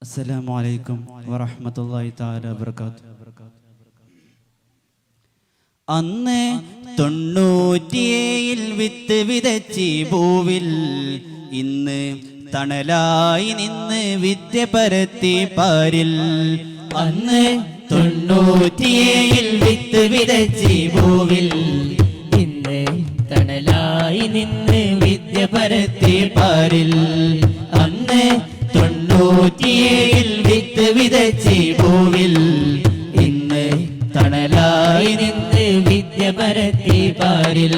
അസ്സലാമു അലൈക്കും വറഹ്മത്തുള്ളാഹി തആല വബറകാതുഹു. അന്ന് 97 വിത്ത് വിതച്ചി ഭൂവിൽ, ഇന്ന് തണലായി നിന്ന് വിദ്യ പരത്തി പാരിൽ. അന്ന് 97 വിത്ത് വിതച്ചി ഭൂവിൽ, ഇന്ന് തണലായി നിന്ന് വിദ്യ പരത്തി പാരിൽ. അന്ന് 97 വിത്ത് വിതച്ചി ഭൂവിൽ, ഇന്ന് തണലായി നിന്ന് വിദ്യ പരത്തി പാരിൽ.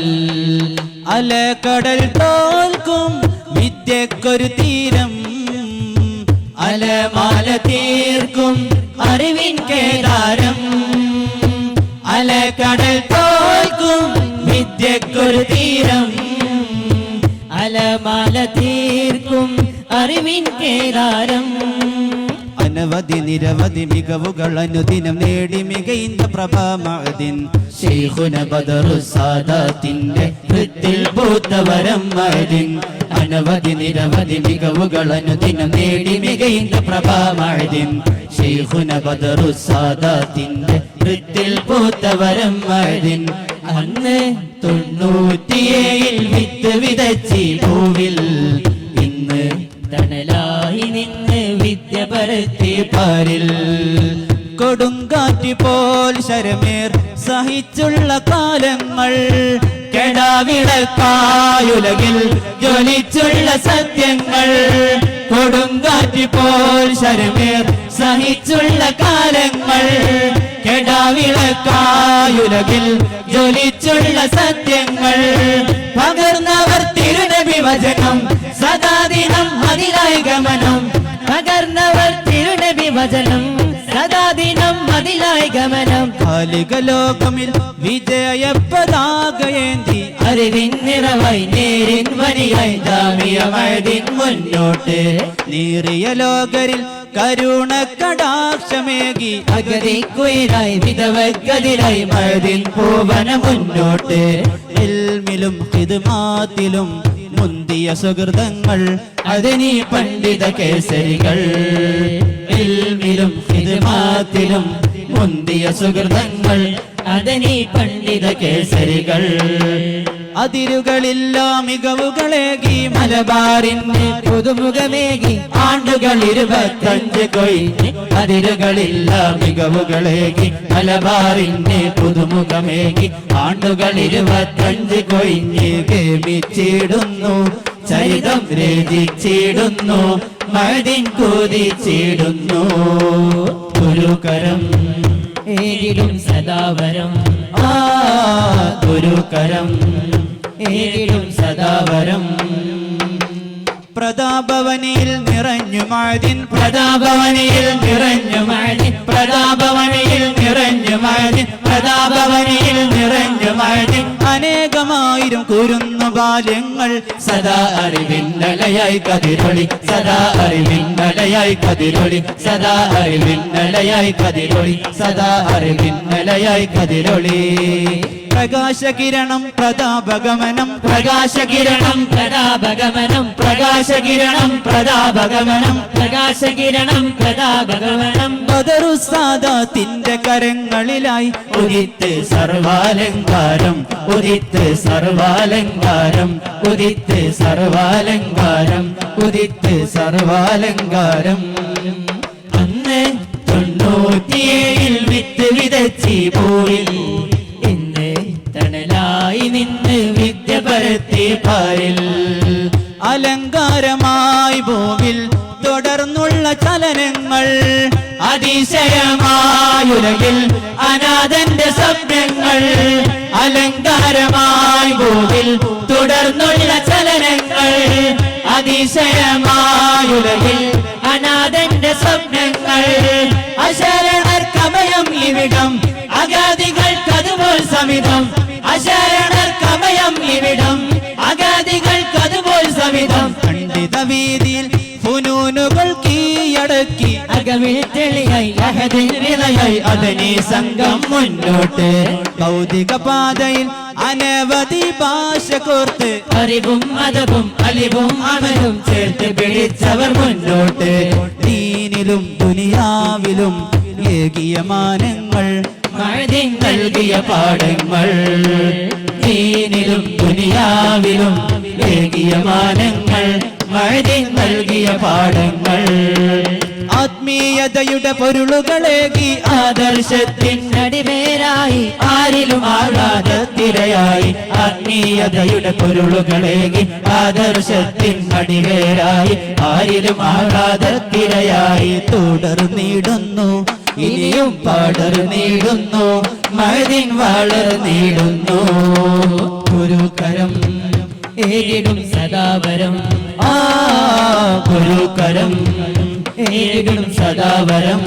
അലകടൽ തോൽക്കും വിദ്യക്കൊരു തീരം, അലമാല തീർക്കും അറിവിൻ കേദാരം. അലകടൽ തോൽക്കും വിദ്യക്കൊരു തീരം, അലമാല തീർക്കും അറിവിൻ കേദാരം. അനവധി നിരവധി മികവുകൾ അനുദിനം നേടി മികൈന്ത പ്രഭാമഅദിൻ. ശൈഖുന ബദറുസ്സാദാത്തിന്റെ കൃത്തിൽ പൂത്തവരം മഅദിൻ. അനവധി നിരവധി മികവുകൾ അനുദിനം നേടി മികൈന്ത പ്രഭാമഅദിൻ. ശൈഖുന ബദറുസ്സാദാത്തിന്റെ കൃത്തിൽ പൂത്തവരം മഅദിൻ. അന്ന് 97 വിത്ത് വിതച്ചി ഭൂവിൽ, ഇന്ന് തണലായി നിന്ന് വിദ്യ പരത്തി പാരിൽ. കൊടുങ്കാറ്റ് പോൽ ശരമേർ സഹിച്ചുള്ള കാലങ്ങൾ, കെടാവിളക്കായുലകിൽ ജ്വലിച്ചുള്ള സത്യങ്ങൾ. കൊടുങ്കാറ്റ് പോൽ ശരമേർ സഹിച്ചുള്ള കാലങ്ങൾ, കെടാവിളക്കായുലകിൽ ജ്വലിച്ചുള്ള സത്യങ്ങൾ. പകർന്നവർ തിരുനബി വചനം, സദാദിനം അതിലായി ഗമനം. പകർന്നവർ തിരുനബി വചനം, സദാദിനം അതിലായി ഗമനം. കാലിക ലോകമിൽ വിജയ പതാകയേന്തി, അറിവിൻ നിറവായി നേരിൻ വരിയായി ജാമിയമഅദിൻ മുന്നോട്ട്. നീറിയ ലോകരിൽ കരുണ കടാക്ഷമേകി, അഗതിക്കുയിരായി വിധവക്കതിരായി മഅദിൻ പൂവന മുന്നോട്ട്. ഇൽമിലും ഖിദ്മാത്തിലും മുന്തിയ സുഹൃതങ്ങൾ, അതിനീ പണ്ഡിത കേസരികൾ. ഇൽമിലും ഖിദ്മാത്തിലും മുന്തിയ സുഹൃതങ്ങൾ, അതിനീ പണ്ഡിത കേസരികൾ. അതിരുകളില്ലാ മികവുകളേകി മലബാറിന് പുതുമുഖമേകി ആണ്ടുകൾ 25 കൊയ്ഞ്ഞ്. അതിരുകളില്ല മികവുകളേകി മലബാറിന് പുതുമുഖമേകി ആണ്ടുകൾ 25 കൊയ്ഞ്ഞ്. കേമിച്ചിടുന്നു ചരിതം രചിച്ചിടുന്നു, മഅദിൻ കുതിച്ചിടുന്നു. ഗുരുകരം ഏകിടും സദാവരം, ഗുരുകരം ഏകിടും സദാവരം. പ്രതാപവനിയിൽ നിറഞ്ഞു മഅദിൻ, പ്രതാപവനിയിൽ നിറഞ്ഞു മഅദിൻ. പ്രതാപവനിയിൽ നിറഞ്ഞു മഅദിൻ. പ്രതാപവനിയിൽ നിറഞ്ഞു മഅദിൻ. അനേകമായിരം കുരുന്നു ബാല്യങ്ങൾ, സദാ അറിവിന്നലയായി കതിരൊളി. സദാ അറിവിന്നലയായി കതിരൊളി. സദാ അറിവിന്നലയായി കതിരൊളി. സദാ അറിവിന്നലയായി കതിരൊളി. പ്രകാശകിരണം പ്രതാപഗമനം, പ്രകാശകിരണം പ്രതാപഗമനം. പ്രകാശകിരണം പ്രതാപഗമനം. പ്രകാശകിരണം പ്രതാപഗമനം. ബദറുസ്സാദാത്തിന്റെ കരങ്ങളിലായി ഉദിത്ത് സർവാലങ്കാരം, ഉദിത്ത് സർവാലങ്കാരം. ഉദിത്ത് സർവാലങ്കാരം, ഉദിത്ത് സർവാലങ്കാരം. അന്ന് 97 വിത്ത് വിതച്ചി ഭൂവിൽ, ഇന്ന് തണലായി നിന്ന് വിദ്യ പരത്തി പാരിൽ. അലങ്കാരമായി ഭൂവിൽ തുടർന്നുള്ള ചലനങ്ങൾ, അതിശയമായുലകിൽ അനാഥന്റെ സ്വപ്നങ്ങൾ. അലങ്കാരമായി ഭൂവിൽ തുടർന്നുള്ള ചലനങ്ങൾ, അതിശയമായുലകിൽ അനാഥന്റെ സ്വപ്നങ്ങൾ. അശരണർക്കമയം ഇവിടം, അഗാദികൾക്കതുപോൽ സമിതം. അശരണർക്കമയം ഇവിടം, അഗാദികൾക്കതുപോൽ സമിതം. പണ്ഡിത വീതിയിൽ ഫുനൂനുകൾ കീഴടക്കി അകമിൽ തെളിയായി അഹദിൽ വിളയായി അതനീ സംഘം മുന്നോട്ട് ഭൗതിക പാതയിൽ അനവധി ഭാഷ കോർത്ത് അറിവും അതവും അലിവും അമലും ചേർത്ത് പിടിച്ചവർ മുന്നോട്ട് ദീനിലും ദുനിയാവിലും ഏകിയ മാനങ്ങൾ മഅദിൻ നൽകിയ പാഠങ്ങൾ ദീനിലും ദുനിയാവിലും ഏകിയ മാനങ്ങൾ മഅദിൻ നൽകിയ പാഠങ്ങൾ ആത്മീയതയുടെ പൊരുളുകളേകി ആദർശത്തിനടിവേരായി ആരിലും ആഹ്ലാദത്തിരയായി ആത്മീയതയുടെ പൊരുളുകളേകി ആദർശത്തിനടിവേരായി ആരിലും ആഹ്ലാദത്തിരയായി തുടർന്നിടുന്നു ഇനിയും പടർന്നിടുന്നു മഅദിൻ വളർന്നിടുന്നു ഗുരുകരം ഏകിടും സദാവരം ഗുരുകരം ഏകിടും സദാവരം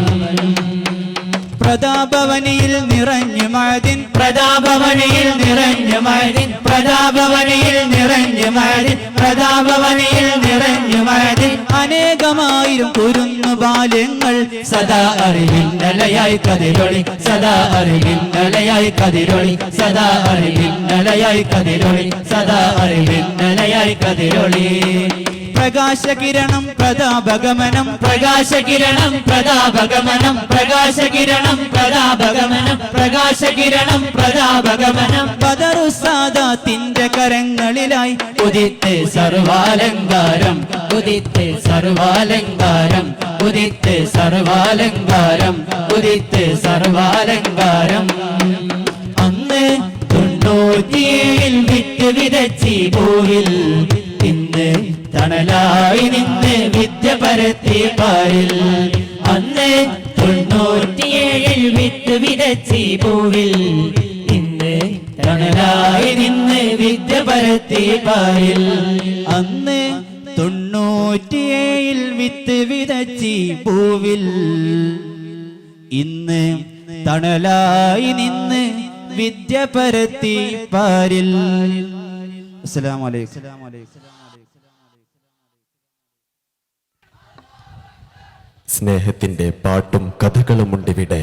പ്രതാപവനിയിൽ നിറഞ്ഞു മഅദിൻ പ്രതാപവനിയിൽ നിറഞ്ഞു മഅദിൻ പ്രതാപവനിയിൽ നിറഞ്ഞു മഅദിൻ പ്രതാപവനിയിൽ നിറഞ്ഞു മഅദിൻ അനേകമായിരം കുരുന്നു ബാല്യങ്ങൾ സദാ അറിവിന്നലയായി കതിരൊളി സദാ അറിവിന്നലയായി കതിരൊളി സദാ അറിവിന്നലയായി കതിരൊളി സദാ അറിവിന്നലയായി കതിരൊളി പ്രകാശകിരണം പ്രതാപഗമനം പ്രകാശകിരണം പ്രതാപഗമനം പ്രകാശകിരണം പ്രതാപഗമനം പ്രകാശകിരണം പ്രതാപഗമനം ബദറുസാദാത്തിന്റെ കരങ്ങളിലായി ഉദിത്ത് സർവാലങ്കാരം ഉദിത്ത് സർവാലങ്കാരം ഉദിത്ത് സർവാലങ്കാരം ഉദിത്ത് സർവാലങ്കാരം അന്ന് 97 വിത്ത് വിതച്ചി പൂവിൽ ഇന്ന് തണലായി നിന്ന് വിദ്യ പരത്തി പാരിൽ അന്ന് 97 വിത്ത് വിതച്ചി പൂവിൽ ഇന്ന് തണലായി നിന്ന് വിദ്യ പരത്തി പാരിൽ അന്ന് 97 വിത്ത് വിതച്ചി പൂവിൽ ഇന്ന് തണലായി നിന്ന് വിദ്യ പരത്തി പാരിൽ. അസ്സലാമു അലൈക്കും. സ്നേഹത്തിന്റെ പാട്ടും കഥകളുമുണ്ടിവിടെ.